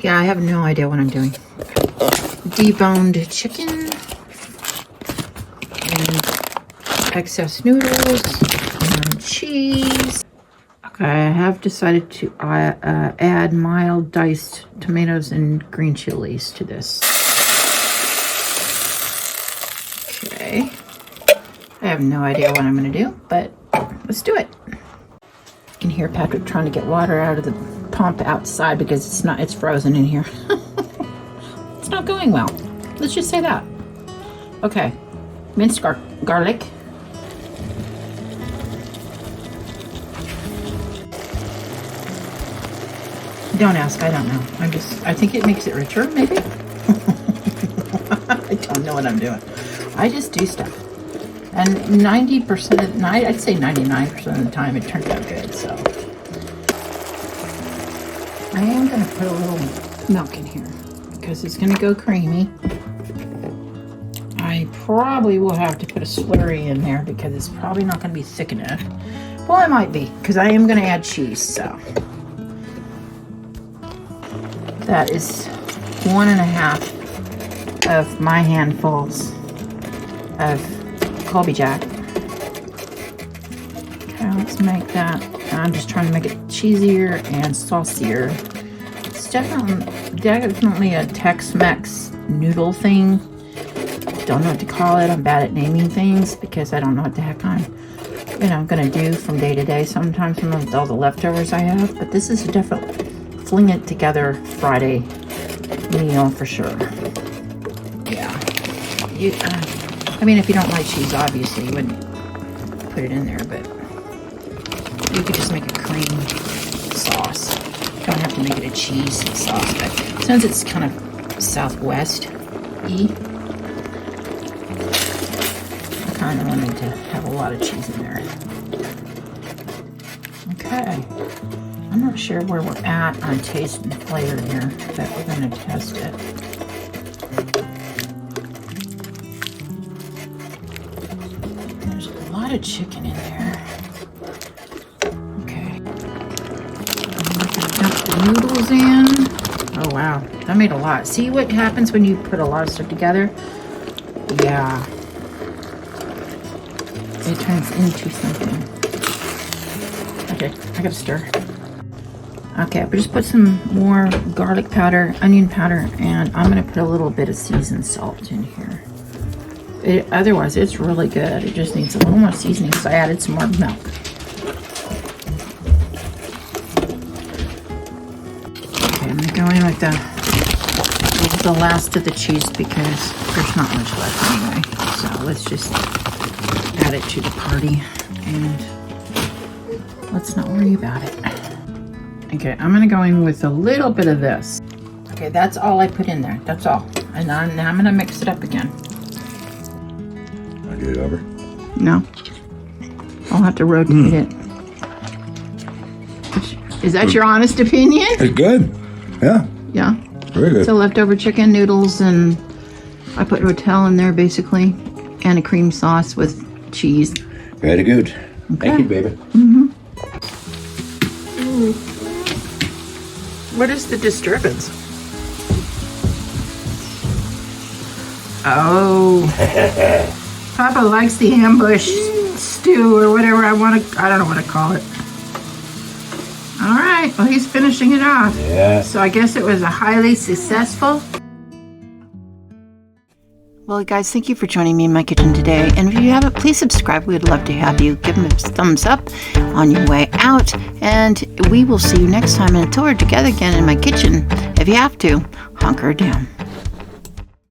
Yeah, I have no idea what I'm doing. Deboned chicken and excess noodles and cheese. Okay, I have decided to add mild diced tomatoes and green chilies to this. Okay, I have no idea what I'm gonna do, but let's do it. You can hear Patrick trying to get water out of the pump outside because it's frozen in here. It's not going well. Let's just say that. Okay, minced garlic. Don't ask, I don't know. I think it makes it richer, maybe? I don't know what I'm doing. I just do stuff. And 90% of, I'd say 99% of the time it turns out good, so. I am gonna put a little milk in here because it's gonna go creamy. I probably will have to put a slurry in there because it's probably not gonna be thick enough. Well, it might be, because I am gonna add cheese, so. That is 1.5 of my handfuls of Colby Jack. Okay, let's make that. I'm just trying to make it cheesier and saucier. It's definitely a Tex-mex noodle thing. Don't know what to call it. I'm bad at naming things because I don't know what the heck I'm gonna do from day to day sometimes from all the leftovers I have. But this is a different fling it together Friday meal for sure. Yeah. I mean, if you don't like cheese, obviously you wouldn't put it in there, but you could just make a cream sauce. You don't have to make it a cheese sauce, but since it's kind of Southwest-y, I kind of wanted to have a lot of cheese in there. Okay. I'm not sure where we're at on taste and flavor here, but we're going to test it. There's a lot of chicken in there. Okay. I'm going to dump the noodles in. Oh wow, that made a lot. See what happens when you put a lot of stuff together? Yeah. It turns into something. Okay, I gotta stir. Okay, I just put some more garlic powder, onion powder, and I'm gonna put a little bit of seasoned salt in here. Otherwise, it's really good. It just needs a little more seasoning, so I added some more milk. Okay, I'm gonna go in with the last of the cheese because there's not much left anyway. So let's just add it to the party and let's not worry about it. Okay, I'm gonna go in with a little bit of this. Okay, that's all I put in there. That's all. And now I'm gonna mix it up again. I get it over? No. I'll have to rotate it. Is that your honest opinion? It's good. Yeah. Yeah. Very good. So leftover chicken, noodles, and I put rotel in there basically, and a cream sauce with cheese. Very good. Okay. Thank you, baby. Mm-hmm. What is the disturbance? Oh. Papa likes the ambush stew or whatever I don't know what to call it. All right, well, he's finishing it off. Yeah. So I guess it was a highly successful. Well, guys, thank you for joining me in my kitchen today. And if you haven't, please subscribe. We'd love to have you. Give them a thumbs up on your way out. And we will see you next time. And until we're together again in my kitchen, if you have to, hunker down.